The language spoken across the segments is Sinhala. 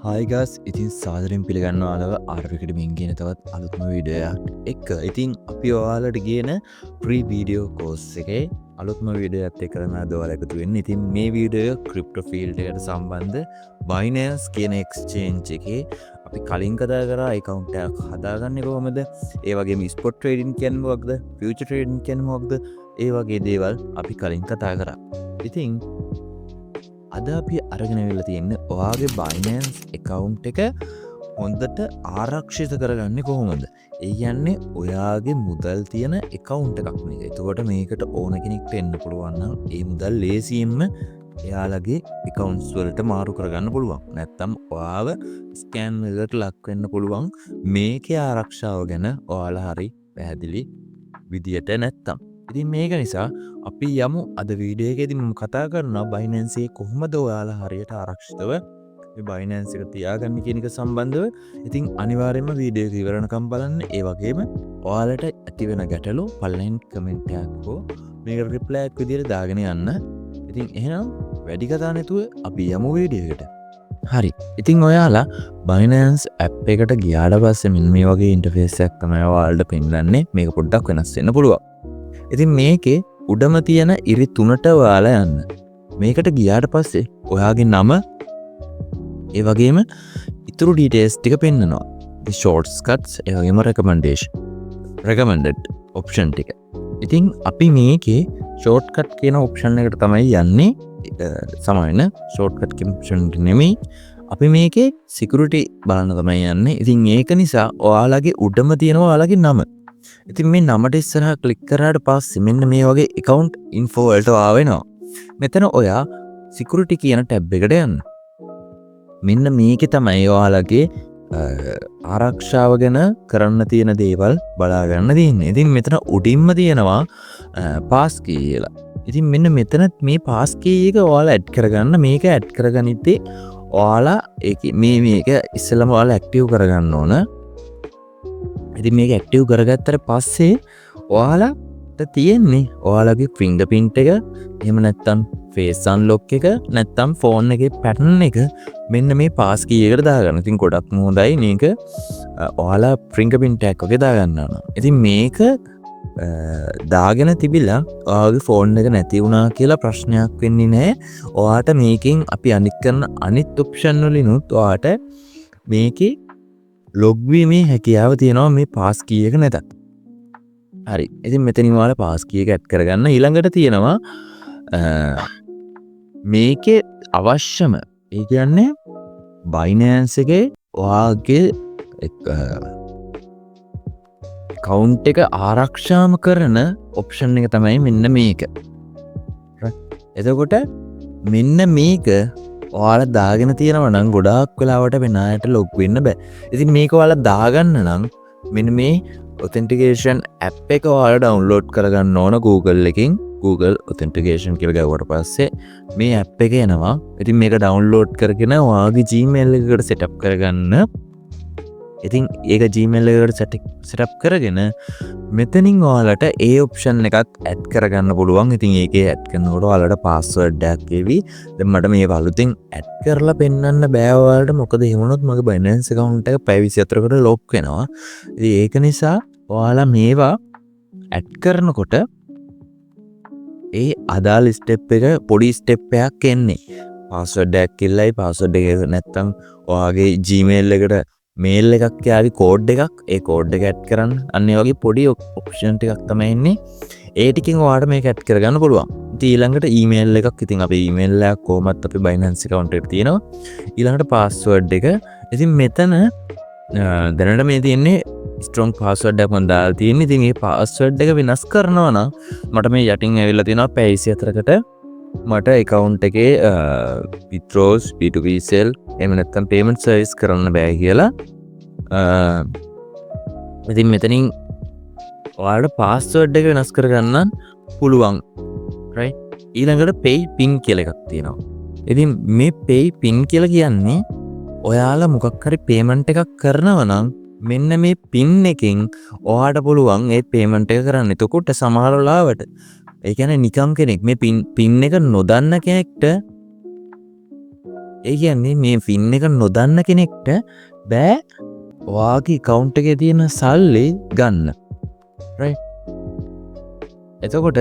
Hi guys, ඉතින් සාදරයෙන් පිළිගන්නවා ඔයාලව ආර්විකට මින් කියන තවත් අලුත්ම වීඩියෝයක් එක්ක. ඉතින් අපි ඔයාලට කියන ෆ්‍රී වීඩියෝ කෝස් එකේ අලුත්ම වීඩියෝ එකත් එක්ක තමයි අද ඔයාලා එකතු වෙන්නේ. ඉතින් මේ වීඩියෝ ක්‍රිප්ටෝ ෆීල්ඩ් එකට සම්බන්ධ Binance කියන එක්ස්චේන්ජ් එකේ අපි කලින් කතා කරා account එකක් හදාගන්නේ කොහොමද? ඒ වගේම spot trading කියන්නේ මොකක්ද? future trading කියන්නේ මොකක්ද? ඒ වගේ දේවල් අපි කලින් කතා කරා. ඉතින් අද අපි අරගෙන වෙලා තියෙන්නේ ඔයාගේ Binance account එක හොඳට ආරක්ෂිත කරගන්නේ කොහොමද? ඒ කියන්නේ ඔයාගේ මුදල් තියෙන account එකක් මේක. එතකොට මේකට ඕන කෙනෙක්ට එන්න පුළුවන් නම් ඒ මුදල් ලේසියෙන්ම එයාලගේ accounts වලට මාරු කරගන්න පුළුවන්. නැත්තම් ඔයාව ස්කෑම් එකකට ලක් වෙන්න පුළුවන්. මේකේ ආරක්ෂාව ගැන ඔයාලා හරි පැහැදිලි විදියට නැත්තම්. ඉතින් මේක නිසා අපි යමු අද වීඩියෝ එකේදී මම කතා කරනවා Binance එකේ කොහොමද ඔයාලා හරියට ආරක්ෂිතව මේ Binance එක තියාගන්නේ කියන එක සම්බන්ධව. ඉතින් අනිවාර්යයෙන්ම වීඩියෝ එක ඉවර වෙනකම් බලන්න. ඒ වගේම ඔයාලට ඇති වෙන ගැටලු පළවෙනි කමෙන්ට් එකක් හෝ මේකට රිප්ලයි එකක් විදියට දාගෙන යන්න. ඉතින් එහෙනම් වැඩි කතා නැතුව අපි යමු වීඩියෝ එකට. හරි. ඉතින් ඔයාලා Binance app එකට ගියාට පස්සේ මෙන්න මේ වගේ ඉන්ටර්ෆේස් එකක් තමයි ඔයාලට පෙන්නන්නේ. මේක පොඩ්ඩක් වෙනස් වෙන්න පුළුවන්. ඉතින් මේකේ උඩම තියෙන ඉරි 3ට ඔයාලා යන්න. මේකට ගියාට පස්සේ ඔයාගේ නම ඒ වගේම ඉතුරු ඩීටේල්ස් ටික පෙන්නනවා. මේ shortcuts ඒ වගේම recommended option ටික. ඉතින් අපි මේකේ shortcut කියන option එකට තමයි යන්නේ. සමාවෙන්න shortcut කියන option එක නෙමෙයි. අපි මේකේ security බලන්න තමයි යන්නේ. ඉතින් ඒක නිසා ඔයාලගේ උඩම තියෙනවා ඔයාලගේ නම. ඉතින් මේ නමට ඉස්සරහා ක්ලික් කරාට පස්සේ මෙන්න මේ වගේ account info වලට ආවෙනවා. මෙතන ඔයා security කියන ටැබ් එකට යන්න. මෙන්න මේකේ තමයි ඔයාලගේ ආරක්ෂාව ගැන කරන්න තියෙන දේවල් බලා ගන්න තියෙන්නේ. ඉතින් මෙතන උඩින්ම තියෙනවා pass key කියලා. ඉතින් මෙන්න මෙතන මේ pass key එක ඔයාලා ඇඩ් කරගන්න. මේක ඇඩ් කරගනිද්දී ඔයාලා මේක ඉස්සෙල්ලාම ඔයාලා ඇක්ටිව් කරගන්න ඕන. ඉතින් මේක ඇක්ටිව් කරගත්තට පස්සේ ඔයාලට තියෙන්නේ ඔයාලගේ ෆින්ගර්ප්‍රින්ට් එක, එහෙම නැත්නම් ෆේස් අන්ලොක් එක, නැත්නම් ෆෝන් එකේ පැටර්න් එක මෙන්න මේ පාස් කී එකට දාගන්න. ඉතින් ගොඩක් හොඳයි මේක ඔයාලා ෆින්ගර්ප්‍රින්ට් එකක් වගේ දාගන්න ඕන. ඉතින් මේක දාගෙන තිබිලා ඔයාගේ ෆෝන් එක නැති වුණා කියලා ප්‍රශ්නයක් වෙන්නේ නැහැ. ඔයාට මේකෙන් අපි අනිත් කරන අනිත් ඔප්ෂන් වලිනුත් ඔයාට මේකේ ලොග් වීමේ හැකියාව තියෙනවා මේ පාස් කී එක නැතත්. හරි. ඉතින් මෙතනින් ඔයාලා පාස් කී එක ඇඩ් කරගන්න. ඊළඟට තියෙනවා මේකේ අවශ්‍යම ඒ කියන්නේ Binance එකේ ඔයාගේ account එක ආරක්ෂාම කරන option එක තමයි මෙන්න මේක. එතකොට මෙන්න මේක ඔයාලා දාගෙන තියෙනවා නම් ගොඩාක් වෙලාවට වෙන අයට ලොග් වෙන්න බෑ. ඉතින් මේක ඔයාලා දාගන්න නම් මෙන්න මේ authentication app එක ඔයාලා download කරගන්න ඕන Google එකෙන්. Google authentication කියලා ගාවට පස්සේ මේ app එක එනවා. ඉතින් මේක download කරගෙන ඔයාගේ Gmail එකකට setup කරගන්න. ඉතින් ඒක Gmail එකට setup කරගෙන මෙතනින් ඔයාලට ඒ option එකත් add කරගන්න පුළුවන්. ඉතින් ඒකේ add කරනකොට ඔයාලට password එකක් එවි. දැන් මට මේක අලුතෙන් add කරලා පෙන්වන්න බෑ ඔයාලට. මොකද එහෙම වුණොත් මගේ Binance account එක පැය 24කට lock වෙනවා. ඉතින් ඒක නිසා ඔයාලා මේවා add කරනකොට ඒ අදාළ step එක පොඩි step එකක් එන්නේ. password එකක් ඉල්ලයි. password එක නැත්තම් ඔයාගේ Gmail එකට මේල් එකක් යාවි කෝඩ් එකක් ඒ කෝඩ් එක ඇඩ් කරන්න. අන්න ඒ වගේ පොඩි ඔප්ෂන් ටිකක් තමයි ඉන්නේ. ඒ ටිකෙන් ඔයාලට මේක ඇඩ් කරගන්න පුළුවන්. ඉතින් ඊළඟට ඊමේල් එකක්. ඉතින් අපි ඊමේල් එකක් කොහොමත් අපි Binance account එකට තියෙනවා. ඊළඟට password එක. ඉතින් මෙතන දැනට මේ තියෙන්නේ strong password එකක් මම දාලා තියෙන්නේ. ඉතින් මේ password එක වෙනස් කරනවා නම් මට මේ යටින් ඇවිල්ලා තියෙනවා පැය 24කට මට account එකේ withdrawals P2P sell එහෙම නැත්නම් payment service කරන්න බෑ කියලා. ඉතින් මෙතනින් ඔයාලට password එක වෙනස් කරගන්න පුළුවන්. right? ඊළඟට pay pin කියලා එකක් තියෙනවා. ඉතින් මේ pay pin කියලා කියන්නේ ඔයාලා මොකක් හරි payment එකක් කරනවා නම් මෙන්න මේ pin එකෙන් ඔයාට පුළුවන් ඒ payment එක කරන්න. එතකොට සමහර වෙලාවට ඒ කියන්නේ නිකම් කෙනෙක් මේ pin එක නොදන්න කෙනෙක්ට ඒ කියන්නේ මේ ෆින් එක නොදන්න කෙනෙක්ට බෑ ඔයාගේ account එකේ තියෙන සල්ලි ගන්න. right? එතකොට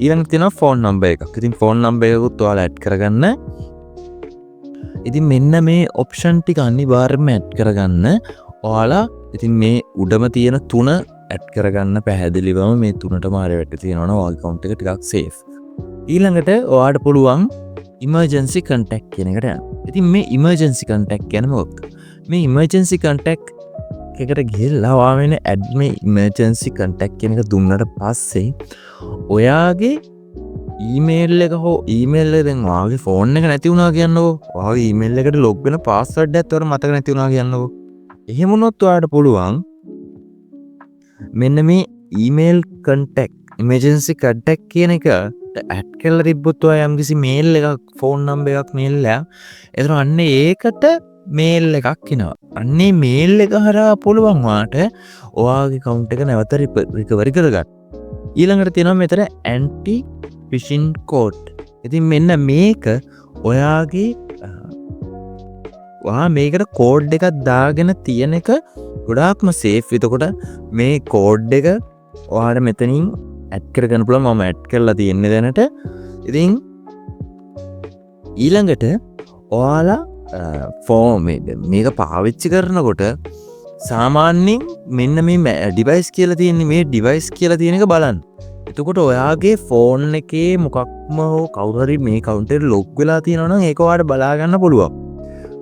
ඊළඟට තියෙනවා ෆෝන් නම්බර් එකක්. ඉතින් ෆෝන් නම්බර් එකකුත් ඔයාලා ඇඩ් කරගන්න. ඉතින් මෙන්න මේ ඔප්ෂන් ටික අනිවාර්යයෙන්ම ඇඩ් කරගන්න. ඔයාලා ඉතින් මේ උඩම තියෙන 3 ඇඩ් කරගන්න පැහැදිලිවම මේ 3ටම ආරෙ වැට තියෙනවනේ ඔයාගේ account එක ටිකක් safe. ඊළඟට ඔයාට පුළුවන් emergency contact කියන එකට යන්න. ඉතින් මේ emergency contact කියන්නේ මොකක්ද? මේ emergency contact එකට ගිහිල්ලා ඔයා වෙන add මේ emergency contact කියන එක දුන්නට පස්සේ ඔයාගේ ඊමේල් එක හෝ ඊමේල් එක දැන් ඔයාගේ ෆෝන් එක නැති වුණා කියන්නකෝ. ඔයාගේ ඊමේල් එකට ලොග් වෙන පාස්වර්ඩ් එකත් ඔයාලට මතක නැති වුණා කියන්නකෝ. එහෙම වුණොත් ඔයාලට පුළුවන් මෙන්න මේ ඊමේල් contact emergency contact කියන එක ඇඩ් කරලා තිබ්බොත් ඔයා යම්කිසි මේල් එකක් ෆෝන් නම්බර් එකක් මේල් එකක් එතන අන්න ඒකට මේල් එකක් එනවා. අන්නේ මේල් එක හරහා පුළුවන් ඔයාට ඔයාගේ account එක නැවත රිකවරි කරගන්න. ඊළඟට තියෙනවා මෙතන anti phishing code. ඉතින් මෙන්න මේක ඔයාගේ ඔයා මේකට කෝඩ් එකක් දාගෙන තියෙන එක ගොඩාක්ම සේෆ්. එතකොට මේ කෝඩ් එක ඔයාට මෙතනින් ඇඩ් කරගන්න පුළුවන්. මම ඇඩ් කරලා තියෙන්නේ දැනට. ඉතින් ඊළඟට ඔයාලා ෆෝම් මේක පාවිච්චි කරනකොට සාමාන්‍යයෙන් මෙන්න මේ ඩිවයිස් කියලා තියෙන්නේ මේ ඩිවයිස් කියලා තියෙන එක බලන්න. එතකොට ඔයාගේ ෆෝන් එකේ මොකක්ම හෝ කවුරු හරි මේ account එකට log වෙලා තියෙනවා නම් ඒක ඔයාලට බලා ගන්න පුළුවන්.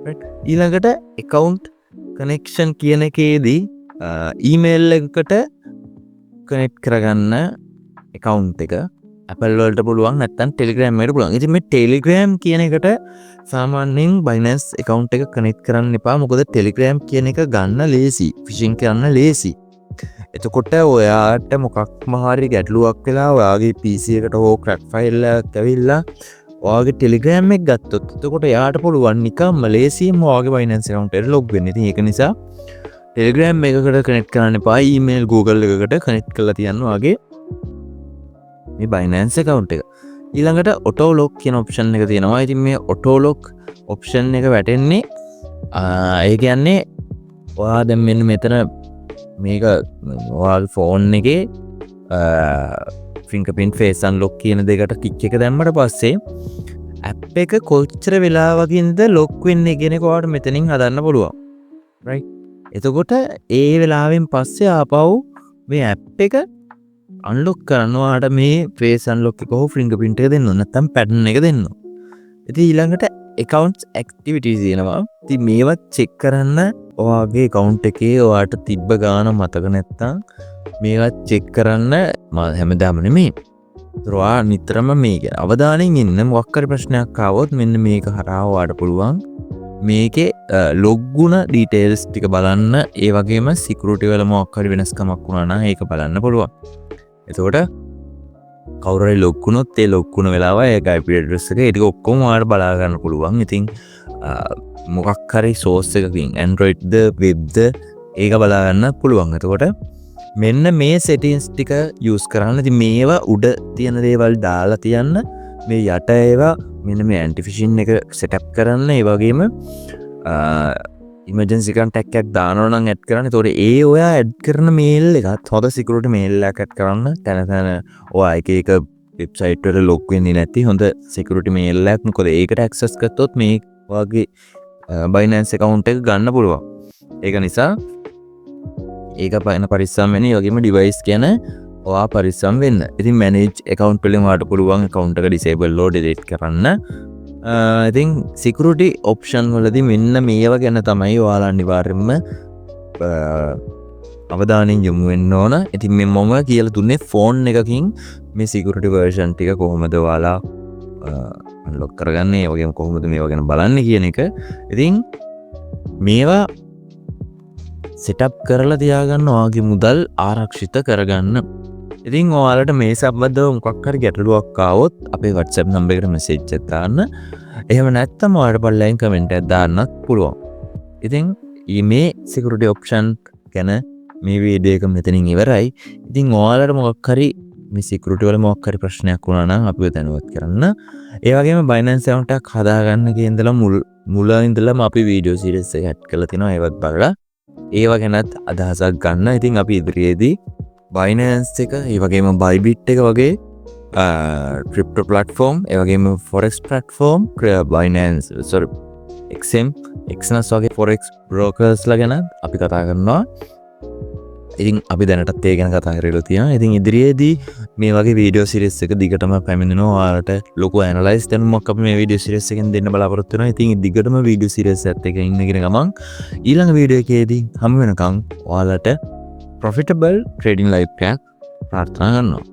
right? ඊළඟට account connection කියන එකේදී email එකකට connect කරගන්න account එක Apple වලට පුළුවන් නැත්නම් Telegram එකට පුළුවන්. ඉතින් මේ Telegram කියන එකට සාමාන්‍යයෙන් Binance account එක connect කරන්න එපා. මොකද Telegram කියන එක ගන්න ලේසි. phishing කරන්න ලේසි. එතකොට ඔයාට මොකක්ම හරි ගැටලුවක් වෙලා ඔයාගේ PC එකට හෝ crack file එකක් ඇවිල්ලා ඔයාගේ Telegram එක ගත්තොත් එතකොට එයාට පුළුවන් නිකම්ම ලේසියෙන්ම ඔයාගේ Binance account එකට log වෙන්න. ඉතින් ඒක නිසා Telegram එකකට connect කරන්න එපා. email Google එකකට connect කරලා තියන්න ඔයාගේ මේ Binance account එක. ඊළඟට auto lock කියන option එක තියෙනවා. ඉතින් මේ auto lock option එක වැටෙන්නේ ඒ කියන්නේ ඔයා දැන් මෙන්න මෙතන මේක ඔයාගේ ෆෝන් එකේ fingerprint face unlock කියන දෙකට ටික් එක දැම්මට පස්සේ app එක කොච්චර වෙලාවකින්ද lock වෙන්නේ කියන එක ඔයාලට මෙතනින් හදන්න පුළුවන්. right? එතකොට ඒ වෙලාවෙන් පස්සේ ආපහු මේ app එක unlock කරනවාට මේ face unlock එක හෝ fingerprint එක දෙන්න ඕන නැත්නම් pattern එක දෙන්න ඕන. ඉතින් ඊළඟට accounts activities තියෙනවා. ඉතින් මේවත් check කරන්න ඔයාගේ account එකේ ඔයාට තිබ්බ ගාන මතක නැත්නම් මේවත් check කරන්න හැමදාම නෙමෙයි. ඔයා නිතරම මේක අවධානයෙන් ඉන්න මොකක් හරි ප්‍රශ්නයක් ආවොත් මෙන්න මේක හරහා ඔයාට පුළුවන් මේකේ log ගුණ details ටික බලන්න. ඒ වගේම security වල මොකක් හරි වෙනස්කමක් වුණා නම් ඒක බලන්න පුළුවන්. එතකොට කවුරු හරි log වුණොත් ඒ log වුණ වෙලාව ඒක IP address එක ඒක ඔක්කොම ඔයාලට බලා ගන්න පුළුවන්. ඉතින් මොකක් හරි source එකකින් Android ද web ද ඒක බලා ගන්න පුළුවන්. එතකොට මෙන්න මේ settings ටික use කරන්න. ඉතින් මේවා උඩ තියෙන දේවල් දාලා තියන්න. මේ යට ඒවා මෙන්න මේ anti phishing එක setup කරන්න. ඒ වගේම emergency contact එකක් දානවා නම් add කරන්න. ඒතකොට ඒ ඔයා add කරන mail එකත් හොඳ security mail එකක් add කරන්න. තැන ඔයා එක එක website වල log වෙන්නේ නැති හොඳ security mail එකක්. මොකද ඒකට access කරතොත් මේ ඔයාගේ Binance account එක ගන්න පුළුවන්. ඒක නිසා ඒක පරිස්සම් වෙන්න. ඒ වගේම device ගැන ඔයා පරිස්සම් වෙන්න. ඉතින් manage account වලින් ඔයාට පුළුවන් account එක disable හෝ delete කරන්න. ඉතින් security option වලදී මෙන්න මේවා ගැන තමයි ඔයාලා අනිවාර්යයෙන්ම අවධානයෙන් යොමු වෙන්න ඕන. ඉතින් මේ මම කියලා දුන්නේ phone එකකින් මේ security version ටික කොහොමද ඔයාලා unlock කරගන්නේ, ඒ වගේම කොහොමද මේවා ගැන බලන්නේ කියන එක. ඉතින් මේවා setup කරලා තියාගන්න ඔයාගේ මුදල් ආරක්ෂිත කරගන්න. ඉතින් ඔයාලට මේ සම්බන්ධව මොකක් හරි ගැටලුවක් ආවොත් අපේ WhatsApp number එකට message එකක් දාන්න. එහෙම නැත්නම් ඔයාලට පල්ලෙන් comment එකක් දාන්නත් පුළුවන්. ඉතින් මේ security option ගැන මේ වීඩියෝ එක මෙතනින් ඉවරයි. ඉතින් ඔයාලට මොකක් හරි මේ සිකියුරිටි වල මොකක් හරි ප්‍රශ්නයක් වුණා නම් අපිව දැනුවත් කරන්න. ඒ වගේම Binance account එකක් හදාගන්න ඉඳලා මුල ඉඳලම අපි වීඩියෝ සීරීස් එක ඇඩ් කරලා තිනවා. ඒවත් බලලා ඒව ගැනත් අදහසක් ගන්න. ඉතින් අපි ඉදිරියේදී Binance එක, ඒ වගේම Bybit එක වගේ crypto platform, ඒ වගේම forex platform, Binance XM, Exness වගේ forex brokers ලා ගැන අපි කතා කරනවා. ඉතින් අපි දැනටත් ඒ ගැන කතා කරලා තියෙනවා. ඉතින් ඉදිරියේදී මේ වගේ වීඩියෝ සීරීස් එක දිගටම පැමිණෙනවා. ඔයාලට ලොකු ඇනලයිස් දැනුමක් අපි මේ වීඩියෝ සීරීස් එකෙන් දෙන්න බලාපොරොත්තු වෙනවා. ඉතින් දිගටම වීඩියෝ සීරීස් එකත් එක්ක ඉන්නගෙන ගමන් ඊළඟ වීඩියෝ එකේදී හමු වෙනකන් ඔයාලට profitable trading life එකක් ප්‍රාර්ථනා කරනවා.